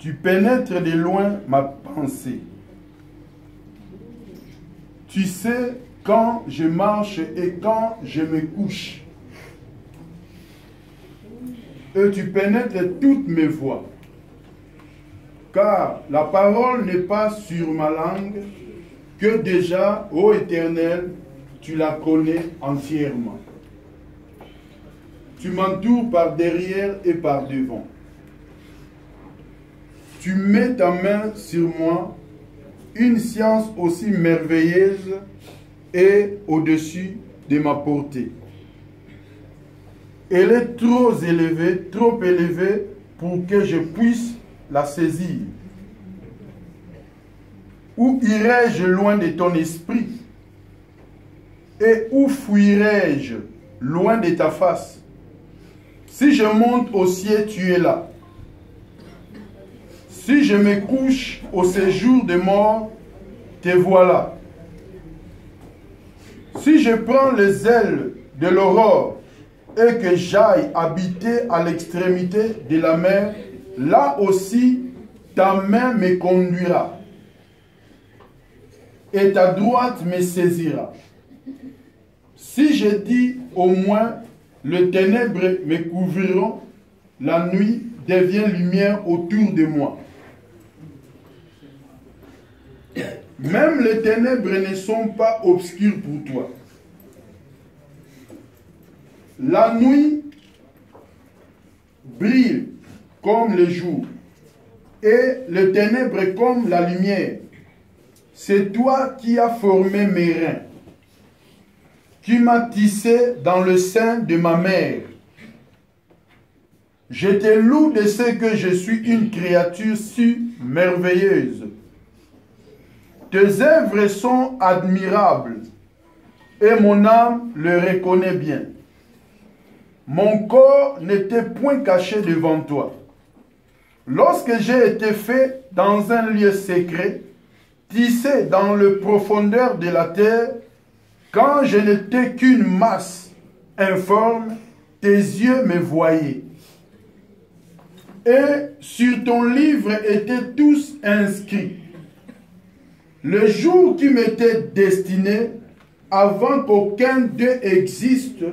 Tu pénètres de loin ma pensée. Tu sais quand je marche et quand je me couche. Et tu pénètres toutes mes voies. Car la parole n'est pas sur ma langue, que déjà, ô Éternel, tu la connais entièrement. Tu m'entoures par derrière et par devant. Tu mets ta main sur moi, une science aussi merveilleuse et au-dessus de ma portée. Elle est trop élevée pour que je puisse la saisir. Où irai-je loin de ton esprit? Et où fuirai-je loin de ta face? Si je monte au ciel, tu es là. Si je me couche au séjour des morts, te voilà. Si je prends les ailes de l'aurore et que j'aille habiter à l'extrémité de la mer, là aussi ta main me conduira et ta droite me saisira. Si je dis au moins les ténèbres me couvriront, la nuit devient lumière autour de moi. Même les ténèbres ne sont pas obscures pour toi. La nuit brille comme le jour et les ténèbres comme la lumière. C'est toi qui as formé mes reins, qui m'as tissé dans le sein de ma mère. Je te loue de ce que je suis une créature si merveilleuse. Tes œuvres sont admirables et mon âme le reconnaît bien. Mon corps n'était point caché devant toi. Lorsque j'ai été fait dans un lieu secret, tissé dans les profondeurs de la terre, quand je n'étais qu'une masse informe, tes yeux me voyaient. Et sur ton livre étaient tous inscrits. Le jour qui m'était destiné, avant qu'aucun d'eux existe,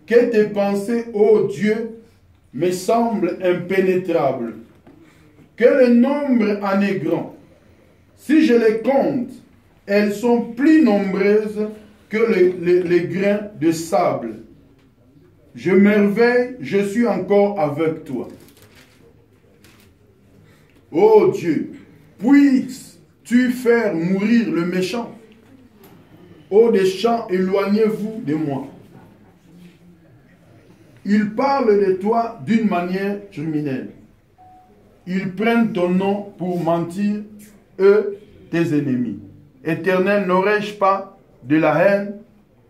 que tes pensées, ô Dieu, me semblent impénétrables. Que le nombre en est grand. Si je les compte, elles sont plus nombreuses que les grains de sable. Je m'émerveille, je suis encore avec toi. Ô Dieu, puisses-tu faire mourir le méchant? Ô des champs, éloignez-vous de moi. Ils parlent de toi d'une manière criminelle. Ils prennent ton nom pour mentir, eux, tes ennemis. Éternel, n'aurais-je pas de la haine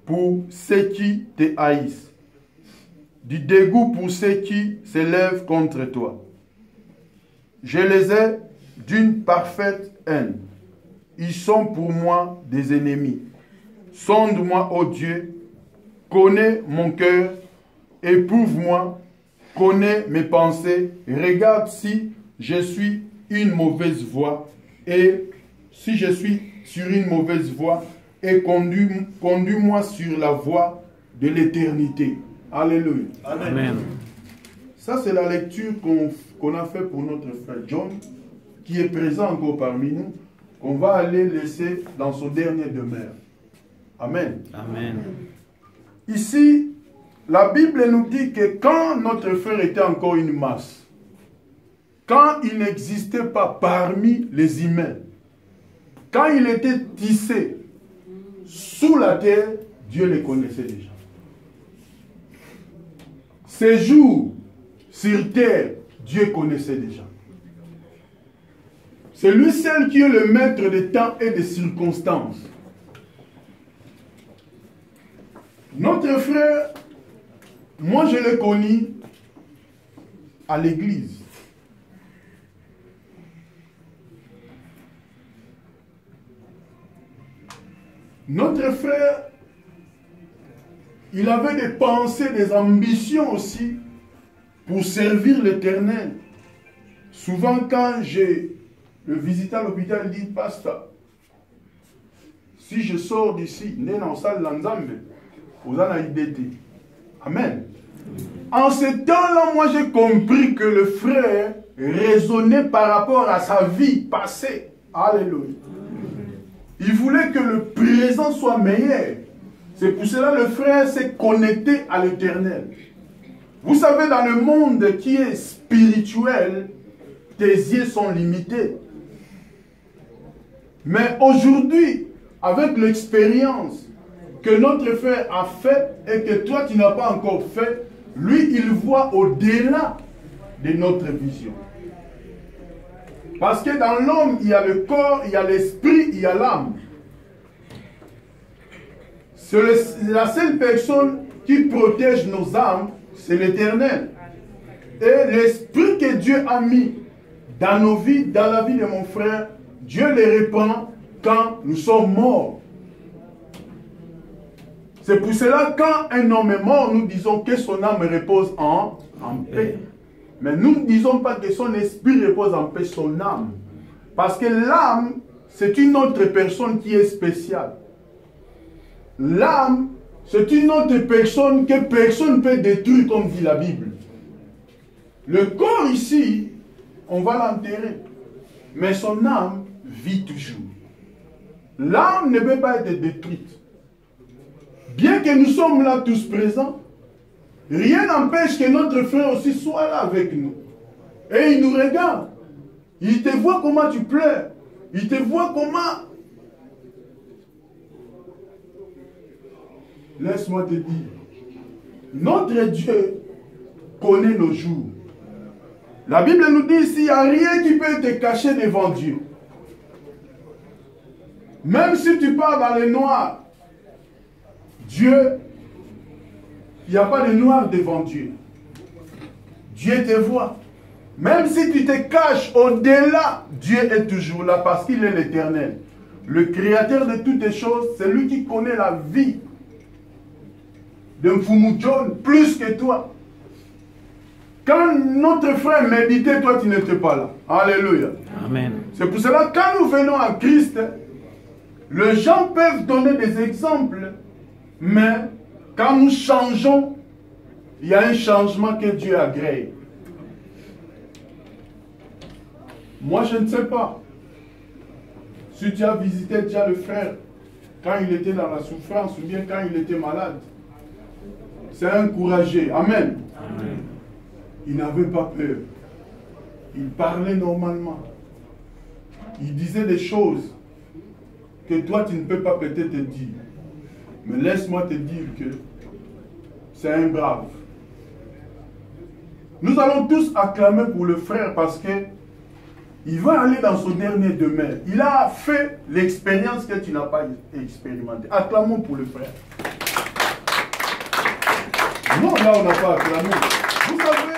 pour ceux qui te haïssent, du dégoût pour ceux qui s'élèvent contre toi? Je les ai d'une parfaite haine. Ils sont pour moi des ennemis. Sonde-moi, ô Dieu, connais mon cœur, éprouve-moi, connais mes pensées, regarde si je suis une mauvaise voie, et si je suis sur une mauvaise voie, et conduis-moi sur la voie de l'éternité. Alléluia. Amen. Ça, c'est la lecture qu'on a fait pour notre frère John, qui est présent encore parmi nous, qu'on va aller laisser dans son dernier demeure. Amen. Amen. Ici, la Bible nous dit que quand notre frère était encore une masse, quand il n'existait pas parmi les humains, quand il était tissé sous la terre, Dieu le connaissait déjà. Ses jours sur terre, Dieu connaissait déjà. C'est lui seul qui est le maître des temps et des circonstances. Notre frère, moi je l'ai connu à l'église. Notre frère, il avait des pensées, des ambitions aussi pour servir l'Éternel. Souvent, quand le visiteur à l'hôpital dit, pasteur, si je sors d'ici, né dans la salle d'Anzambe, vous en avez idée. Amen. En ce temps-là, moi j'ai compris que le frère raisonnait par rapport à sa vie passée. Alléluia. Il voulait que le présent soit meilleur. C'est pour cela que le frère s'est connecté à l'Éternel. Vous savez, dans le monde qui est spirituel, tes yeux sont limités. Mais aujourd'hui, avec l'expérience que notre frère a fait et que toi tu n'as pas encore fait, lui il voit au-delà de notre vision. Parce que dans l'homme, il y a le corps, il y a l'esprit, il y a l'âme. La seule personne qui protège nos âmes, c'est l'Éternel. Et l'esprit que Dieu a mis dans nos vies, dans la vie de mon frère, Dieu les répand quand nous sommes morts. C'est pour cela quand un homme est mort, nous disons que son âme repose en paix. Mais nous ne disons pas que son esprit repose en paix, son âme. Parce que l'âme, c'est une autre personne qui est spéciale. L'âme, c'est une autre personne que personne ne peut détruire, comme dit la Bible. Le corps ici, on va l'enterrer. Mais son âme vit toujours. L'âme ne peut pas être détruite. Bien que nous sommes là tous présents, rien n'empêche que notre frère aussi soit là avec nous. Et il nous regarde. Il te voit comment tu pleures. Il te voit comment... Laisse-moi te dire. Notre Dieu connaît nos jours. La Bible nous dit ici, il n'y a rien qui peut te cacher devant Dieu. Même si tu pars dans le noir, Dieu, il n'y a pas de noir devant Dieu. Dieu te voit. Même si tu te caches au-delà, Dieu est toujours là parce qu'il est l'Éternel. Le créateur de toutes les choses, c'est lui qui connaît la vie d'un Fumudjon plus que toi. Quand notre frère méditait, toi tu n'étais pas là. Alléluia. Amen. C'est pour cela que quand nous venons à Christ, les gens peuvent donner des exemples, mais quand nous changeons, il y a un changement que Dieu agrée. Moi, je ne sais pas si tu as visité déjà le frère quand il était dans la souffrance ou bien quand il était malade. C'est un courageux. Amen. Amen. Il n'avait pas peur. Il parlait normalement. Il disait des choses que toi, tu ne peux pas peut-être te dire. Mais laisse-moi te dire que c'est un brave. Nous allons tous acclamer pour le frère parce que il va aller dans son dernier demeure. Il a fait l'expérience que tu n'as pas expérimentée. Acclamons pour le frère. Non, là, on n'a pas acclamé. Vous savez,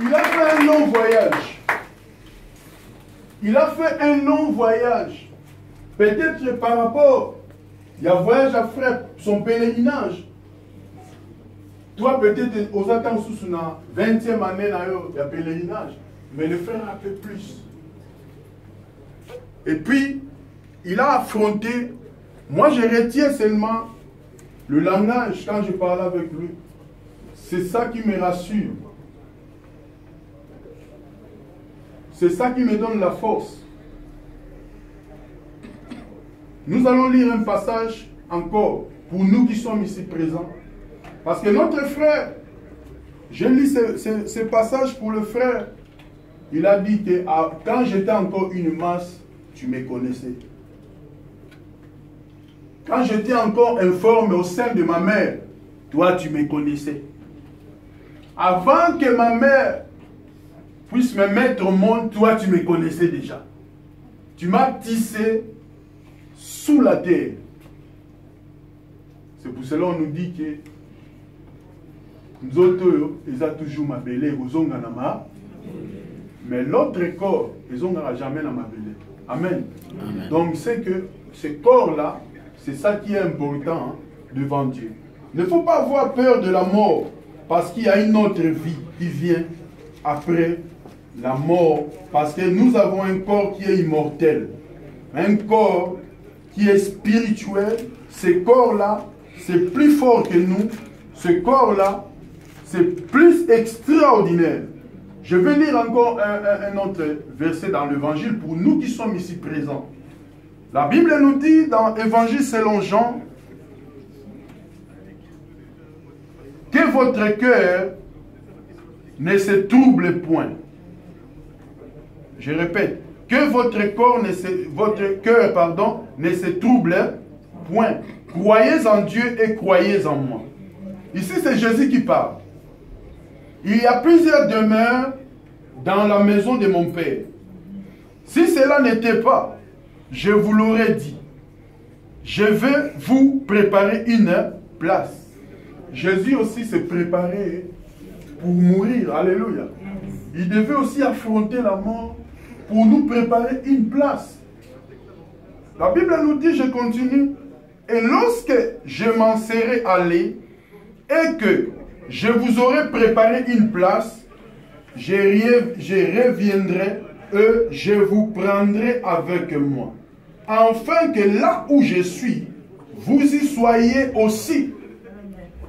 il a fait un long voyage. Il a fait un long voyage. Peut-être par rapport, il y a voyage à faire son pèlerinage. Toi, peut-être, aux attentes sous la 20e année, il y a pèlerinage. Mais le frère a fait plus. Et puis, il a affronté. Moi, je retiens seulement le langage quand je parle avec lui. C'est ça qui me rassure. C'est ça qui me donne la force. Nous allons lire un passage encore pour nous qui sommes ici présents. Parce que notre frère, je lis ce passage pour le frère. Il a dit que quand j'étais encore une masse, tu me connaissais. Quand j'étais encore informe au sein de ma mère, toi tu me connaissais. Avant que ma mère puisse me mettre au monde, toi tu me connaissais déjà. Tu m'as tissé sous la terre. C'est pour cela qu'on nous dit que nous autres, ils ont toujours ma belle, mais l'autre corps, ils n'ont jamais la ma belle. Amen. Amen. Donc c'est que ce corps-là, c'est ça qui est important devant Dieu. Il ne faut pas avoir peur de la mort, parce qu'il y a une autre vie qui vient après la mort, parce que nous avons un corps qui est immortel, un corps qui est spirituel. Ce corps-là, c'est plus fort que nous. Ce corps-là, c'est plus extraordinaire. Je vais lire encore un autre verset dans l'Évangile pour nous qui sommes ici présents. La Bible nous dit dans l'Évangile selon Jean que votre cœur ne se trouble point. Je répète, que votre cœur ne se trouble point. Croyez en Dieu et croyez en moi. Ici, c'est Jésus qui parle. Il y a plusieurs demeures dans la maison de mon Père. Si cela n'était pas, je vous l'aurais dit. Je vais vous préparer une place. Jésus aussi s'est préparé pour mourir. Alléluia. Il devait aussi affronter la mort pour nous préparer une place. La Bible nous dit, je continue, et lorsque je m'en serai allé et que je vous aurai préparé une place, je reviendrai et je vous prendrai avec moi, afin que là où je suis, vous y soyez aussi.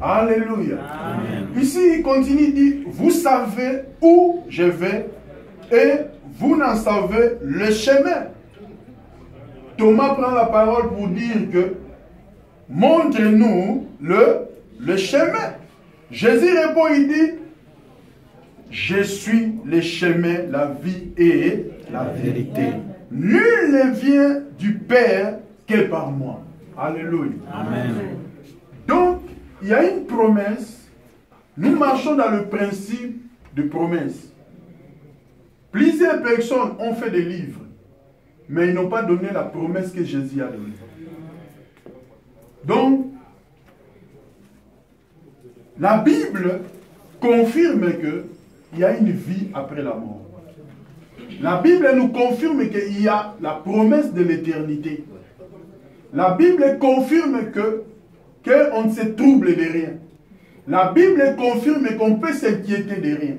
Alléluia. Amen. Ici, il continue, il dit, vous savez où je vais et vous n'en savez le chemin. Thomas prend la parole pour dire que montre-nous le chemin. Jésus répond, il dit, je suis le chemin, la vie et la vérité. Nul ne vient du Père que par moi. Alléluia. Amen. Donc, il y a une promesse. Nous marchons dans le principe de promesse. Plusieurs personnes ont fait des livres, mais ils n'ont pas donné la promesse que Jésus a donnée. Donc, la Bible confirme qu'il y a une vie après la mort. La Bible nous confirme qu'il y a la promesse de l'éternité. La Bible confirme qu'on ne se trouble de rien. La Bible confirme qu'on peut s'inquiéter de rien.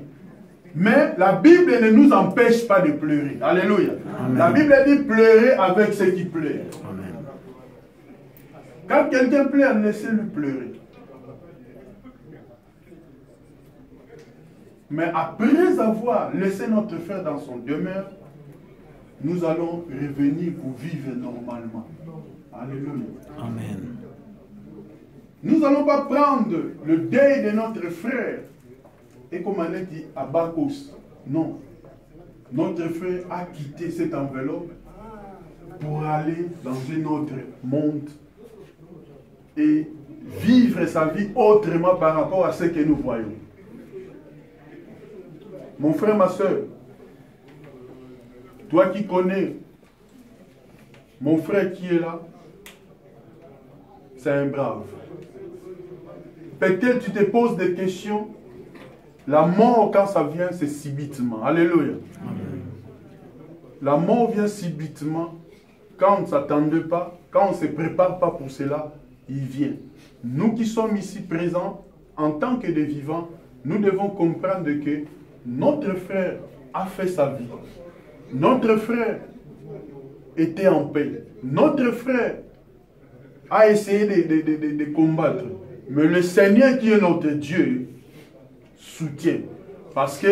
Mais la Bible ne nous empêche pas de pleurer. Alléluia. Amen. La Bible dit pleurer avec ceux qui pleurent. Amen. Quand quelqu'un pleure, laissez-le pleurer. Mais après avoir laissé notre frère dans son demeure, nous allons revenir pour vivre normalement. Alléluia. Amen. Nous n'allons pas prendre le deuil de notre frère et comme on a dit à Bacchus. Non. Notre frère a quitté cette enveloppe pour aller dans un autre monde et vivre sa vie autrement par rapport à ce que nous voyons. Mon frère, ma soeur, toi qui connais mon frère qui est là, c'est un brave. Peut-être tu te poses des questions. La mort, quand ça vient, c'est subitement. Alléluia. Amen. La mort vient subitement. Quand on ne s'attendait pas, quand on ne se prépare pas pour cela, il vient. Nous qui sommes ici présents, en tant que des vivants, nous devons comprendre que notre frère a fait sa vie. Notre frère était en paix. Notre frère a essayé de combattre. Mais le Seigneur qui est notre Dieu soutient. Parce que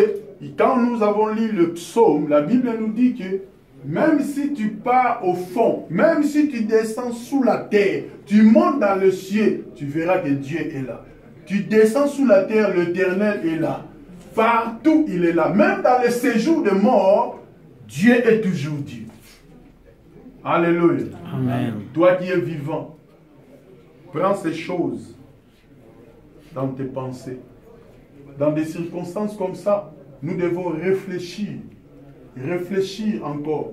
quand nous avons lu le psaume, la Bible nous dit que même si tu pars au fond, même si tu descends sous la terre, tu montes dans le ciel, tu verras que Dieu est là. Tu descends sous la terre, l'Éternel est là. Partout, il est là. Même dans les séjours de mort, Dieu est toujours Dieu. Alléluia. Amen. Toi qui es vivant, prends ces choses dans tes pensées. Dans des circonstances comme ça, nous devons réfléchir. Réfléchir encore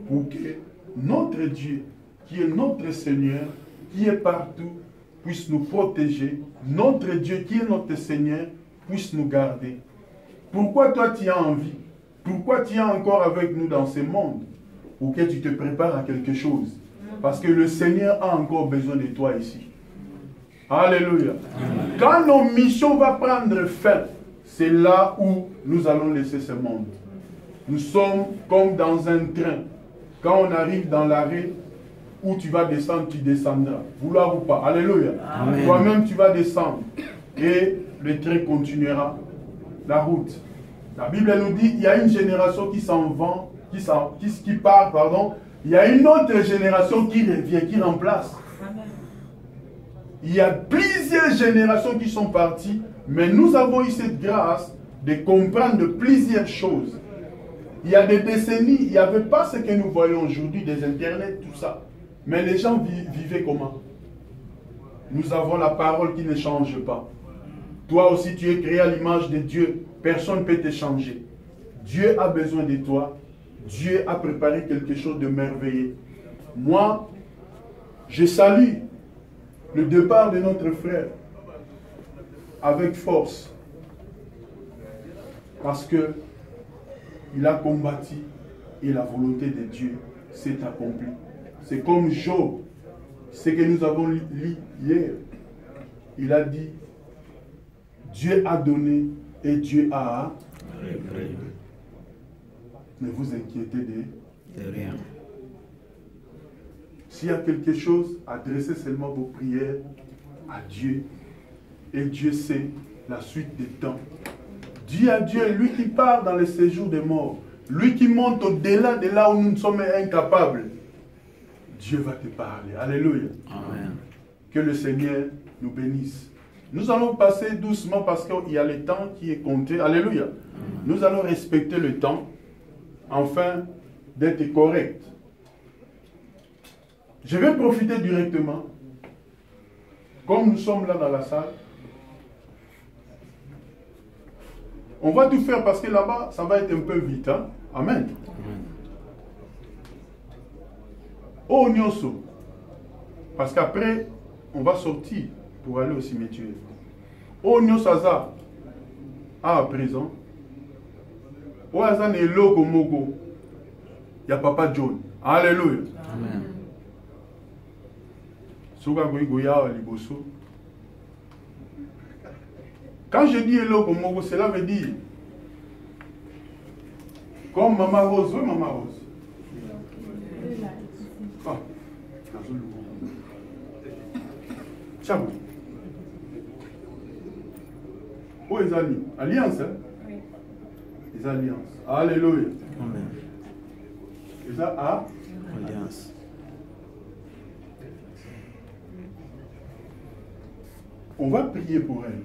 pour que notre Dieu, qui est notre Seigneur, qui est partout, puisse nous protéger. Notre Dieu, qui est notre Seigneur, puisse nous garder. Pourquoi toi tu as envie? Pourquoi tu es encore avec nous dans ce monde? Pour que tu te prépares à quelque chose. Parce que le Seigneur a encore besoin de toi ici. Alléluia. Amen. Quand nos missions vont prendre fin, c'est là où nous allons laisser ce monde. Nous sommes comme dans un train. Quand on arrive dans l'arrêt où tu vas descendre, tu descendras. Vouloir ou pas. Alléluia. Toi-même, tu vas descendre. Et le train continuera la route. La Bible nous dit il y a une génération qui s'en va, qui part, pardon. Il y a une autre génération qui revient, qui remplace. Il y a plusieurs générations qui sont parties, mais nous avons eu cette grâce de comprendre plusieurs choses. Il y a des décennies, il n'y avait pas ce que nous voyons aujourd'hui, des internets, tout ça. Mais les gens vivaient comment? Nous avons la parole qui ne change pas. Toi aussi, tu es créé à l'image de Dieu. Personne ne peut te changer. Dieu a besoin de toi. Dieu a préparé quelque chose de merveilleux. Moi, je salue le départ de notre frère avec force. Parce que il a combattu et la volonté de Dieu s'est accomplie. C'est comme Job, ce que nous avons lu hier. Il a dit, Dieu a donné et Dieu a repris. Ne vous inquiétez de rien. S'il y a quelque chose, adressez seulement vos prières à Dieu. Et Dieu sait la suite des temps. Dis à Dieu, lui qui part dans le séjour des morts, lui qui monte au-delà de là où nous sommes incapables, Dieu va te parler. Alléluia. Amen. Que le Seigneur nous bénisse. Nous allons passer doucement parce qu'il y a le temps qui est compté. Alléluia. Amen. Nous allons respecter le temps afin d'être correct. Je vais profiter directement. Comme nous sommes là dans la salle, on va tout faire parce que là-bas, ça va être un peu vite. Hein? Amen. Oh, Nyoso. Parce qu'après, on va sortir pour aller au cimetière. Oh, Nyosaza. À présent. Oh, Azan est loco mogo. Il y a Papa John. Alléluia. Amen. Quand je dis loco mogo, cela veut dire comme Maman Rose. Oui, Maman Rose. Ah, Tchao. Où est les alliances? Hein? Oui. Les alliances. Alléluia. Amen. Et ça, alliance. On va prier pour elle.